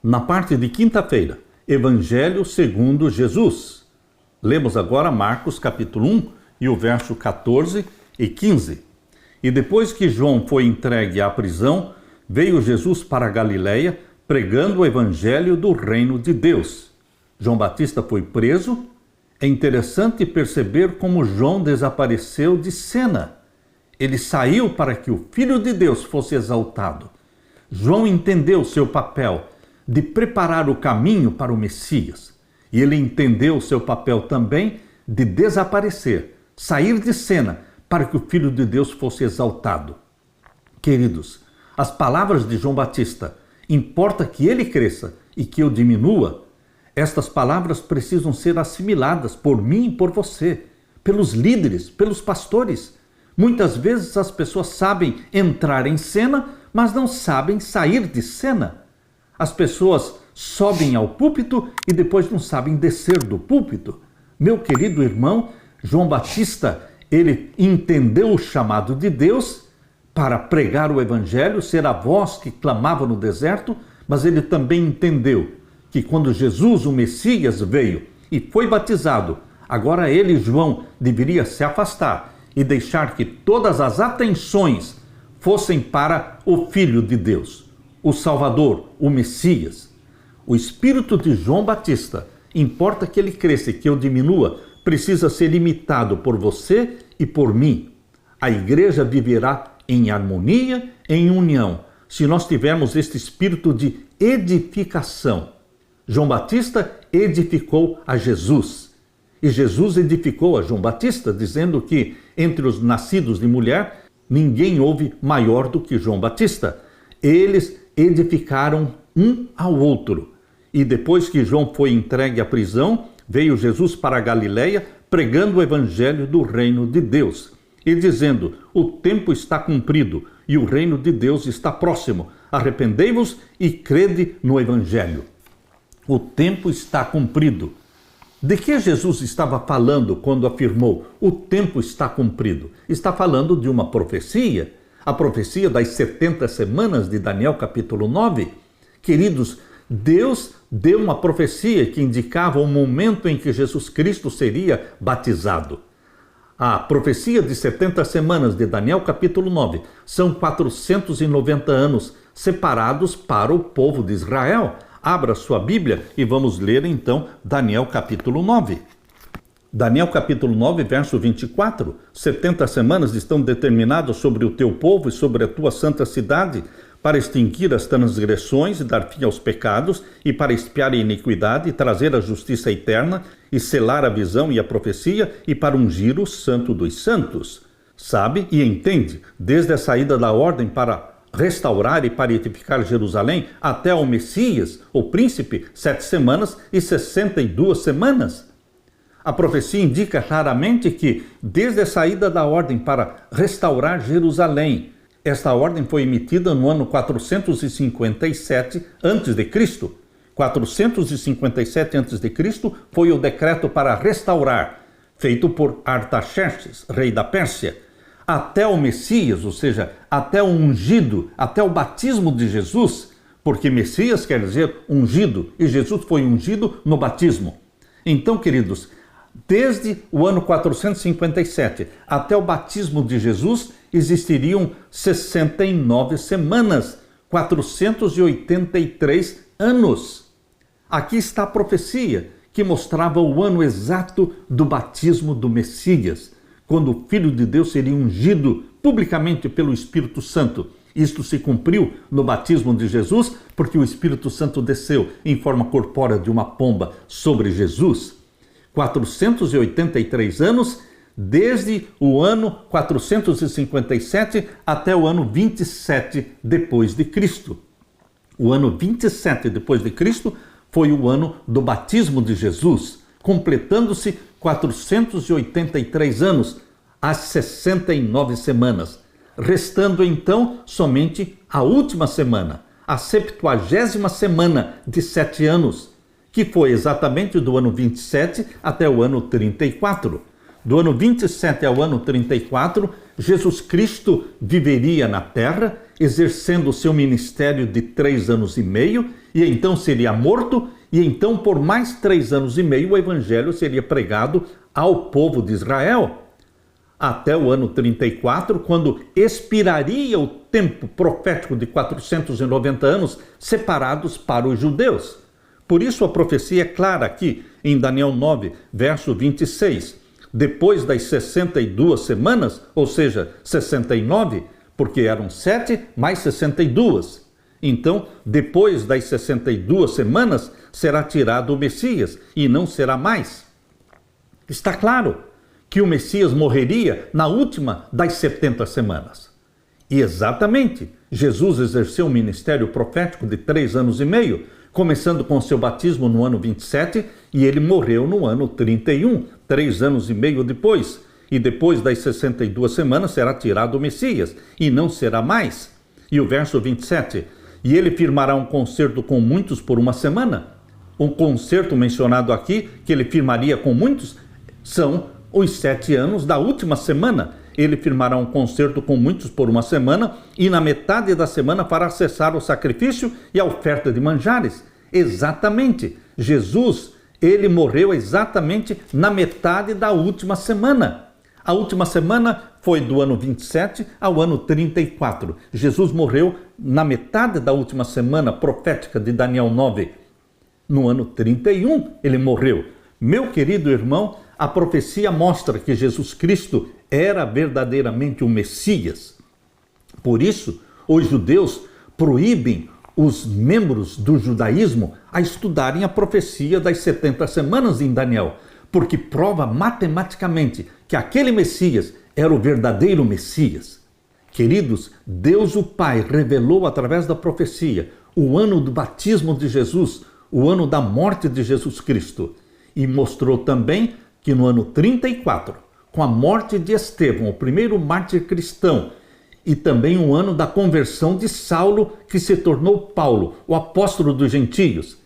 Na parte de quinta-feira, Evangelho segundo Jesus. Lemos agora Marcos capítulo 1 e o verso 14 e 15. E depois que João foi entregue à prisão, veio Jesus para a Galiléia, pregando o Evangelho do reino de Deus. João Batista foi preso. É interessante perceber como João desapareceu de cena. Ele saiu para que o Filho de Deus fosse exaltado. João entendeu seu papel de preparar o caminho para o Messias. E ele entendeu seu papel também de desaparecer, sair de cena, para que o Filho de Deus fosse exaltado. Queridos, as palavras de João Batista, importa que ele cresça e que eu diminua, estas palavras precisam ser assimiladas por mim e por você, pelos líderes, pelos pastores. Muitas vezes as pessoas sabem entrar em cena, mas não sabem sair de cena. As pessoas sobem ao púlpito e depois não sabem descer do púlpito. Meu querido irmão, João Batista, ele entendeu o chamado de Deus para pregar o Evangelho, ser a voz que clamava no deserto, mas ele também entendeu que quando Jesus, o Messias, veio e foi batizado, agora ele, João, deveria se afastar e deixar que todas as atenções fossem para o Filho de Deus, o Salvador, o Messias. O espírito de João Batista, importa que ele cresça e que eu diminua, precisa ser imitado por você e por mim. A igreja viverá em harmonia, em união, se nós tivermos este espírito de edificação. João Batista edificou a Jesus. E Jesus edificou a João Batista, dizendo que entre os nascidos de mulher, ninguém houve maior do que João Batista. Eles edificaram um ao outro. E depois que João foi entregue à prisão, veio Jesus para a Galiléia, pregando o Evangelho do reino de Deus. E dizendo, o tempo está cumprido e o reino de Deus está próximo. Arrependei-vos e crede no Evangelho. O tempo está cumprido. De que Jesus estava falando quando afirmou, o tempo está cumprido? Está falando de uma profecia, a profecia das 70 semanas de Daniel capítulo 9. Queridos, Deus deu uma profecia que indicava o momento em que Jesus Cristo seria batizado. A profecia de 70 semanas de Daniel capítulo 9 são 490 anos separados para o povo de Israel. Abra sua Bíblia e vamos ler então Daniel capítulo 9. Daniel capítulo 9, verso 24. 70 semanas estão determinadas sobre o teu povo e sobre a tua santa cidade, para extinguir as transgressões e dar fim aos pecados, e para expiar a iniquidade e trazer a justiça eterna, e selar a visão e a profecia, e para ungir o santo dos santos. Sabe e entende, desde a saída da ordem para restaurar e para edificar Jerusalém, até ao Messias, o príncipe, 7 semanas e 62 semanas. A profecia indica claramente que, desde a saída da ordem para restaurar Jerusalém, esta ordem foi emitida no ano 457 a.C. 457 a.C. foi o decreto para restaurar, feito por Artaxerxes, rei da Pérsia. Até o Messias, ou seja, até o ungido, até o batismo de Jesus, porque Messias quer dizer ungido, e Jesus foi ungido no batismo. Então, queridos, desde o ano 457 até o batismo de Jesus, existiriam 69 semanas, 483 anos. Aqui está a profecia que mostrava o ano exato do batismo do Messias, quando o Filho de Deus seria ungido publicamente pelo Espírito Santo. Isto se cumpriu no batismo de Jesus, porque o Espírito Santo desceu em forma corpórea de uma pomba sobre Jesus. 483 anos, desde o ano 457 até o ano 27 depois de Cristo. O ano 27 depois de Cristo foi o ano do batismo de Jesus, completando-se 483 anos, as 69 semanas, restando então somente a última semana, a 70ª semana de 7 anos, que foi exatamente do ano 27 até o ano 34. Do ano 27 ao ano 34, Jesus Cristo viveria na terra, exercendo seu ministério de 3 anos e meio, e então seria morto, e então por mais 3 anos e meio o evangelho seria pregado ao povo de Israel, até o ano 34, quando expiraria o tempo profético de 490 anos separados para os judeus. Por isso a profecia é clara aqui em Daniel 9, verso 26. Depois das 62 semanas, ou seja, 69, porque eram 7 mais 62. Então, depois das 62 semanas, será tirado o Messias e não será mais. Está claro que o Messias morreria na última das 70 semanas. E exatamente, Jesus exerceu um ministério profético de 3 anos e meio, começando com seu batismo no ano 27, e ele morreu no ano 31, 3 anos e meio depois. E depois das 62 semanas será tirado o Messias, e não será mais. E o verso 27, e ele firmará um concerto com muitos por 1 semana. Um concerto mencionado aqui, que ele firmaria com muitos, são os 7 anos da última semana. Ele firmará um concerto com muitos por 1 semana, e na metade da semana fará cessar o sacrifício e a oferta de manjares. Exatamente, Jesus, ele morreu exatamente na metade da última semana. A última semana foi do ano 27 ao ano 34. Jesus morreu na metade da última semana profética de Daniel 9. No ano 31 ele morreu. Meu querido irmão, a profecia mostra que Jesus Cristo era verdadeiramente o Messias. Por isso, os judeus proíbem os membros do judaísmo a estudarem a profecia das 70 semanas em Daniel, porque prova matematicamente que aquele Messias era o verdadeiro Messias. Queridos, Deus o Pai revelou através da profecia o ano do batismo de Jesus, o ano da morte de Jesus Cristo, e mostrou também que no ano 34, com a morte de Estevão, o primeiro mártir cristão, e também o ano da conversão de Saulo, que se tornou Paulo, o apóstolo dos gentios.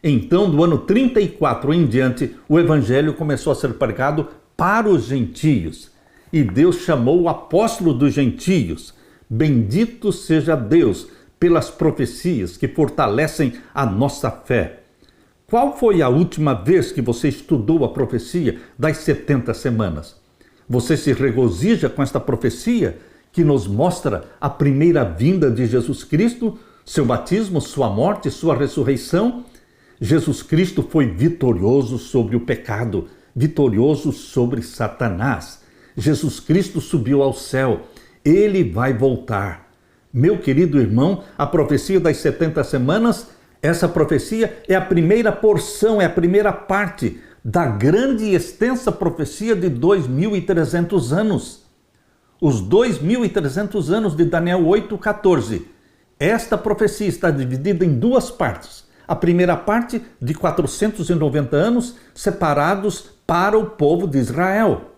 Então, do ano 34 em diante, o evangelho começou a ser pregado para os gentios. E Deus chamou o apóstolo dos gentios. Bendito seja Deus pelas profecias que fortalecem a nossa fé. Qual foi a última vez que você estudou a profecia das 70 semanas? Você se regozija com esta profecia que nos mostra a primeira vinda de Jesus Cristo, seu batismo, sua morte, sua ressurreição? Jesus Cristo foi vitorioso sobre o pecado, vitorioso sobre Satanás. Jesus Cristo subiu ao céu, ele vai voltar. Meu querido irmão, a profecia das 70 semanas, essa profecia é a primeira porção, é a primeira parte da grande e extensa profecia de 2.300 anos. Os 2.300 anos de Daniel 8:14. Esta profecia está dividida em 2 partes. A primeira parte de 490 anos separados para o povo de Israel.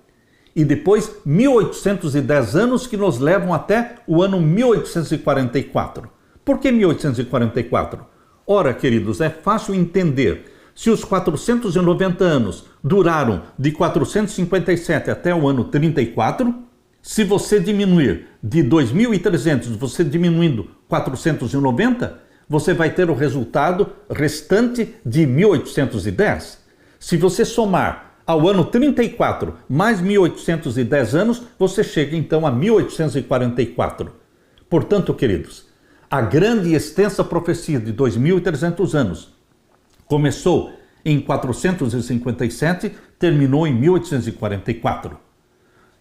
E depois 1.810 anos que nos levam até o ano 1844. Por que 1844? Ora, queridos, é fácil entender. Se os 490 anos duraram de 457 até o ano 34, se você diminuir de 2.300, você diminuindo 490, você vai ter o resultado restante de 1810. Se você somar ao ano 34 mais 1810 anos, você chega então a 1844. Portanto, queridos, a grande e extensa profecia de 2.300 anos começou em 457, terminou em 1844.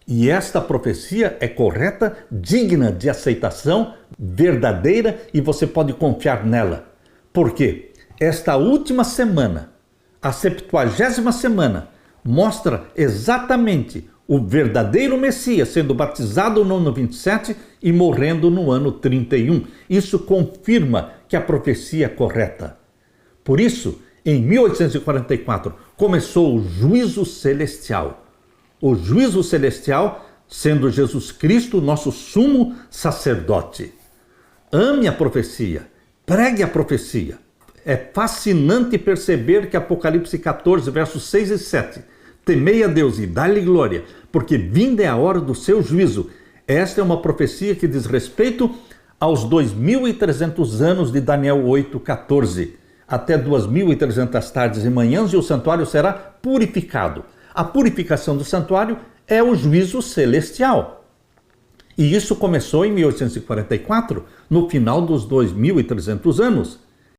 E esta profecia é correta, digna de aceitação, verdadeira, e você pode confiar nela. Por quê? Esta última semana, a 70ª semana, mostra exatamente o verdadeiro Messias sendo batizado no ano 27 e morrendo no ano 31. Isso confirma que a profecia é correta. Por isso, em 1844, começou o juízo celestial. O juízo celestial sendo Jesus Cristo, nosso sumo sacerdote. Ame a profecia, pregue a profecia. É fascinante perceber que Apocalipse 14, versos 6 e 7, temei a Deus e dai-lhe glória, porque vinda é a hora do seu juízo. Esta é uma profecia que diz respeito aos 2.300 anos de Daniel 8:14. até 2.300 tardes e manhãs, e o santuário será purificado. A purificação do santuário é o juízo celestial. E isso começou em 1844, no final dos 2.300 anos.